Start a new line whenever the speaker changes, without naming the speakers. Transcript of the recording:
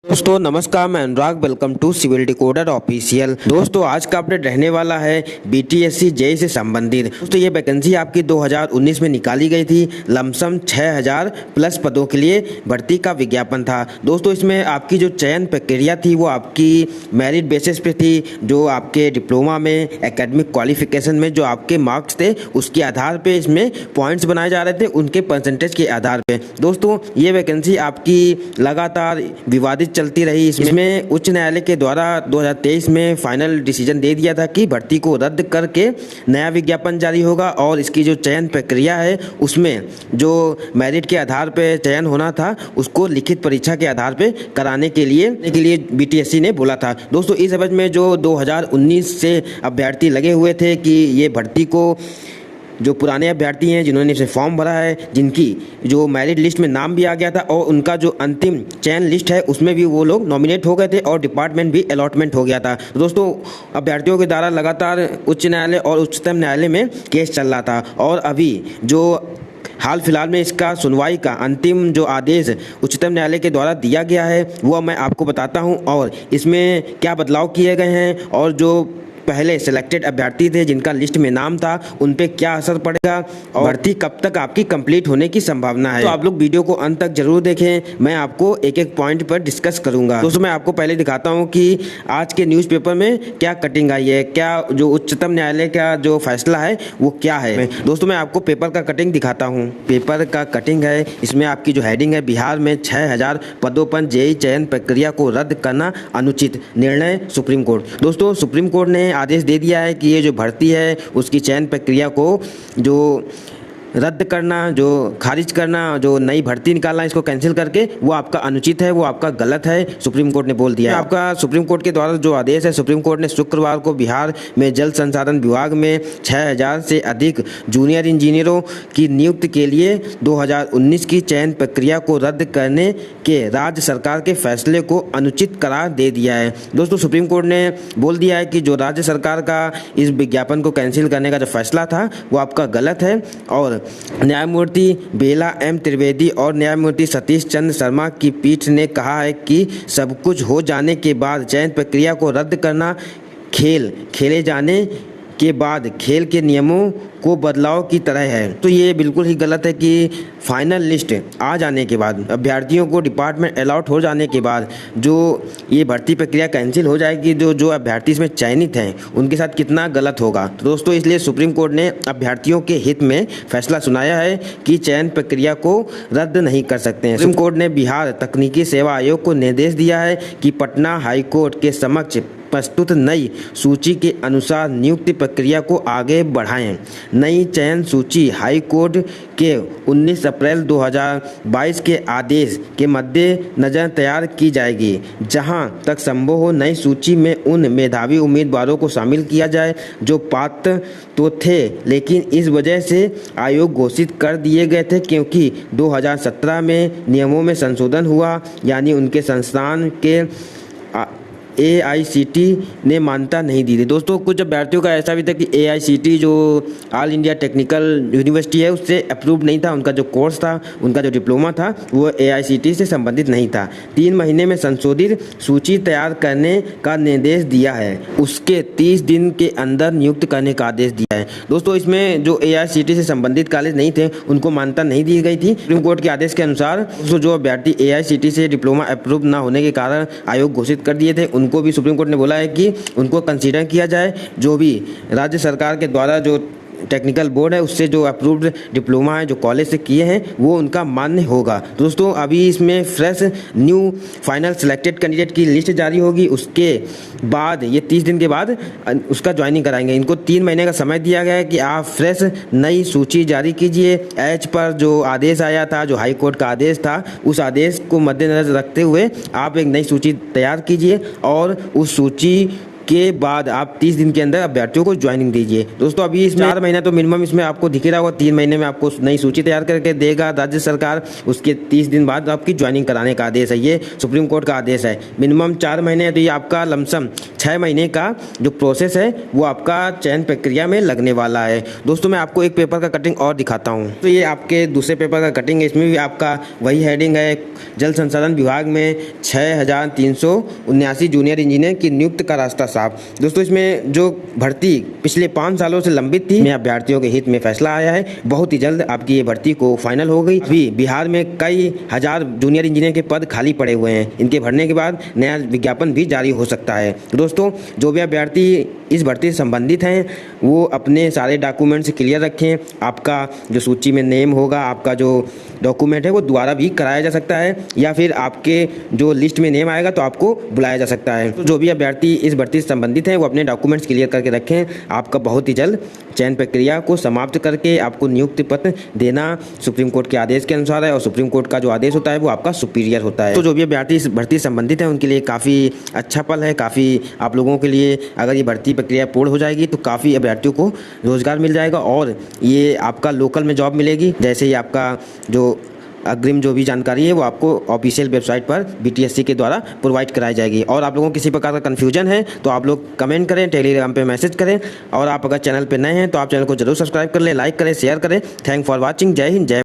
दोस्तों नमस्कार, मैं Anurag. Welcome to civil decoder official. दोस्तों आज का अपडेट रहने वाला है बीटीएससी जेईई से संबंधित। दोस्तों ये वैकेंसी आपकी 2019 में निकाली गई थी। लमसम 6000 प्लस पदों के लिए भर्ती का विज्ञापन था। दोस्तों इसमें आपकी जो चयन प्रक्रिया थी वो आपकी मेरिट बेसिस पे थी। जो आपके डिप्लोमा में एकेडमिक क्वालिफिकेशन में जो आपके मार्क्स थे उसके आधार पे इसमें पॉइंट्स बनाए जा रहे थे, उनके परसेंटेज के आधार पे। दोस्तों ये वैकेंसी आपकी लगातार विवादित चलती रही। इसमें उच्च न्यायालय के द्वारा 2023 में फाइनल डिसीजन दे दिया था कि भर्ती को रद्द करके नया विज्ञापन जारी होगा और इसकी जो चयन प्रक्रिया है उसमें जो मेरिट के आधार पर चयन होना था उसको लिखित परीक्षा के आधार पर कराने के लिए बीटीएससी ने बोला था। दोस्तों इस एवज में जो 2019 से अभ्यर्थी लगे हुए थे कि ये भर्ती को जो पुराने अभ्यर्थी हैं जिन्होंने इसे फॉर्म भरा है, जिनकी जो मेरिट लिस्ट में नाम भी आ गया था और उनका जो अंतिम चयन लिस्ट है उसमें भी वो लोग नॉमिनेट हो गए थे और डिपार्टमेंट भी अलॉटमेंट हो गया था। दोस्तों अभ्यर्थियों के द्वारा लगातार उच्च न्यायालय और उच्चतम न्यायालय में केस चल रहा था और अभी जो हाल फिलहाल में इसका सुनवाई का अंतिम जो आदेश उच्चतम न्यायालय के द्वारा दिया गया है वो मैं आपको बताता हूं और इसमें क्या बदलाव किए गए हैं और जो पहले सिलेक्टेड अभ्यर्थी थे जिनका लिस्ट में नाम था उन पे क्या असर पड़ेगा और भर्ती कब तक आपकी कंप्लीट होने की संभावना है। तो आप लोग वीडियो को अंत तक जरूर देखें, मैं आपको एक एक पॉइंट पर डिस्कस करूंगा। दोस्तों मैं आपको पहले दिखाता हूं कि आज के न्यूज़पेपर में क्या कटिंग आई है, क्या जो उच्चतम न्यायालय का जो फैसला है वो क्या है। दोस्तों मैं आपको पेपर का कटिंग दिखाता हूँ। पेपर का कटिंग है, इसमें आपकी जो हेडिंग है बिहार में 6000 पदों पर जेईई चयन प्रक्रिया को रद्द करना अनुचित, निर्णय सुप्रीम कोर्ट। दोस्तों सुप्रीम कोर्ट ने आदेश दे दिया है कि ये जो भर्ती है उसकी चयन प्रक्रिया को जो रद्द करना, जो खारिज करना, जो नई भर्ती निकालना, इसको कैंसिल करके वो आपका अनुचित है, वो आपका गलत है, सुप्रीम कोर्ट ने बोल दिया है। आपका सुप्रीम कोर्ट के द्वारा जो आदेश है, सुप्रीम कोर्ट ने शुक्रवार को बिहार में जल संसाधन विभाग में 6000 से अधिक जूनियर इंजीनियरों की नियुक्ति के लिए 2019 की चयन प्रक्रिया को रद्द करने के राज्य सरकार के फैसले को अनुचित करार दे दिया है। दोस्तों सुप्रीम कोर्ट ने बोल दिया है कि जो राज्य सरकार का इस विज्ञापन को कैंसिल करने का जो फैसला था वो आपका गलत है और न्यायमूर्ति बेला एम त्रिवेदी और न्यायमूर्ति सतीश चंद्र शर्मा की पीठ ने कहा है कि सब कुछ हो जाने के बाद चयन प्रक्रिया को रद्द करना खेल खेले जाने के बाद खेल के नियमों को बदलाव की तरह है। तो ये बिल्कुल ही गलत है कि फाइनल लिस्ट आ जाने के बाद, अभ्यर्थियों को डिपार्टमेंट अलॉट हो जाने के बाद जो ये भर्ती प्रक्रिया कैंसिल हो जाएगी, जो अभ्यर्थी इसमें चयनित हैं उनके साथ कितना गलत होगा। तो दोस्तों इसलिए सुप्रीम कोर्ट ने अभ्यर्थियों के हित में फैसला सुनाया है कि चयन प्रक्रिया को रद्द नहीं कर सकते हैं। सुप्रीम कोर्ट ने बिहार तकनीकी सेवा आयोग को निर्देश दिया है कि पटना हाई कोर्ट के समक्ष प्रस्तुत नई सूची के अनुसार नियुक्ति प्रक्रिया को आगे बढ़ाएं। नई चयन सूची हाई कोर्ट के 19 अप्रैल 2022 के आदेश के मद्देनजर तैयार की जाएगी। जहां तक संभव हो नई सूची में उन मेधावी उम्मीदवारों को शामिल किया जाए जो पात्र तो थे लेकिन इस वजह से आयोग घोषित कर दिए गए थे क्योंकि 2017 में नियमों में संशोधन हुआ, यानी उनके संस्थान के AICTE ने मान्यता नहीं दी थी। दोस्तों कुछ अभ्यर्थियों का ऐसा भी था कि AICTE जो ऑल इंडिया टेक्निकल यूनिवर्सिटी है उससे अप्रूव नहीं था, उनका जो कोर्स था, उनका जो डिप्लोमा था वो AICTE से संबंधित नहीं था। 3 महीने में संशोधित सूची तैयार करने का निर्देश दिया है, उसके 30 दिन के अंदर नियुक्त करने का आदेश दिया है। दोस्तों इसमें जो AICTE से संबंधित कॉलेज नहीं थे उनको मान्यता नहीं दी गई थी। सुप्रीम कोर्ट के आदेश के अनुसार जो अभ्यर्थी AICTE से डिप्लोमा अप्रूव न होने के कारण आयोग घोषित कर दिए थे उनको भी सुप्रीम कोर्ट ने बोला है कि उनको कंसीडर किया जाए। जो भी राज्य सरकार के द्वारा जो टेक्निकल बोर्ड है उससे जो अप्रूव्ड डिप्लोमा है जो कॉलेज से किए हैं वो उनका मान्य होगा। दोस्तों अभी इसमें fresh new final selected candidate की लिस्ट जारी होगी, उसके बाद ये 30 दिन के बाद उसका ज्वाइनिंग कराएंगे। इनको 3 महीने का समय दिया गया है कि आप फ्रेश नई सूची जारी कीजिए। एज पर जो आदेश आया था, जो हाई कोर्ट का आदेश था, उस आदेश को मद्देनजर रखते हुए आप एक नई सूची तैयार कीजिए और उस सूची के बाद आप 30 दिन के अंदर अभ्यर्थियों को ज्वाइनिंग दीजिए। दोस्तों अभी इसमें 4 महीना तो मिनिमम इसमें आपको दिख रहा होगा, 3 महीने में आपको नई सूची तैयार करके देगा राज्य सरकार, उसके 30 दिन बाद आपकी ज्वाइनिंग कराने का आदेश है। ये सुप्रीम कोर्ट का आदेश है। मिनिमम 4 महीने है तो ये आपका लमसम 6 महीने का जो प्रोसेस है वो आपका चयन प्रक्रिया में लगने वाला है। दोस्तों मैं आपको एक पेपर का कटिंग और दिखाता हूँ। तो ये आपके दूसरे पेपर का कटिंग है, इसमें भी आपका वही हेडिंग है, जल संसाधन विभाग में 6379 जूनियर इंजीनियर की नियुक्ति का रास्ता साफ। दोस्तों इसमें जो भर्ती पिछले 5 सालों से लंबित थी, में अभ्यर्थियों के हित में फैसला आया है। बहुत ही जल्द आपकी ये भर्ती को फाइनल हो गई। अभी बिहार में कई हजार जूनियर इंजीनियर के पद खाली पड़े हुए हैं, इनके भरने के बाद नया विज्ञापन भी जारी हो सकता है। दोस्तों जो भी अभ्यर्थी इस भर्ती से संबंधित हैं वो अपने सारे डॉक्यूमेंट्स क्लियर रखें। आपका जो सूची में नेम होगा, आपका जो डॉक्यूमेंट है वो दोबारा भी कराया जा सकता है, या फिर आपके जो लिस्ट में नेम आएगा तो आपको बुलाया जा सकता है। तो जो भी अभ्यर्थी इस भर्ती से संबंधित हैं वो अपने डॉक्यूमेंट्स क्लियर करके रखें। आपका बहुत ही जल्द चयन प्रक्रिया को समाप्त करके आपको नियुक्ति पत्र देना सुप्रीम कोर्ट के आदेश के अनुसार है, और सुप्रीम कोर्ट का जो आदेश होता है वो आपका सुपीरियर होता है। तो जो भी अभ्यर्थी इस भर्ती से संबंधित है उनके लिए काफ़ी अच्छा पल है, काफ़ी आप लोगों के लिए अगर ये भर्ती प्रक्रिया पूर्ण हो जाएगी तो काफ़ी अभ्यर्थियों को रोजगार मिल जाएगा, और ये आपका लोकल में जॉब मिलेगी। जैसे ही आपका जो अग्रिम जो भी जानकारी है वो आपको ऑफिशियल वेबसाइट पर बीटीएससी के द्वारा प्रोवाइड कराई जाएगी। और आप लोगों को किसी प्रकार का कन्फ्यूजन है तो आप लोग कमेंट करें, टेलीग्राम पे मैसेज करें, और आप अगर चैनल पे नए हैं तो आप चैनल को जरूर सब्सक्राइब कर लें, लाइक करें, शेयर करें। Thank for watching. जय हिंद, जय